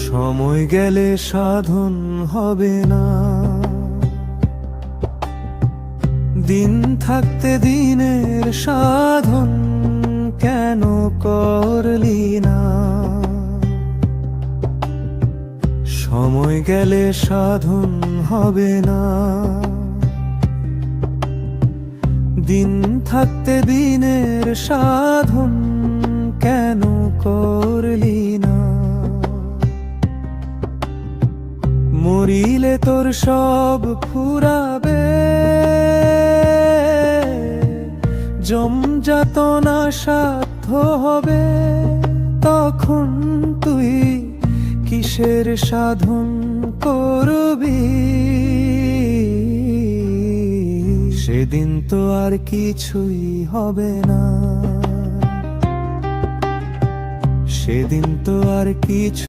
সময় গেলে সাধন হবে না, দিন থাকতে দিনের সাধন কেন করলি না? সময় গেলে সাধন হবে না, দিন থাকতে দিনের সাধন কেন করলি না? মরিলে তোর সব ফুরাবে, যমযাতনা সাধ্য হবে, তখন তুই কিসের সাধন করবি? সেদিন তো আর কিছুই হবে না, সেদিন তো আর কিছু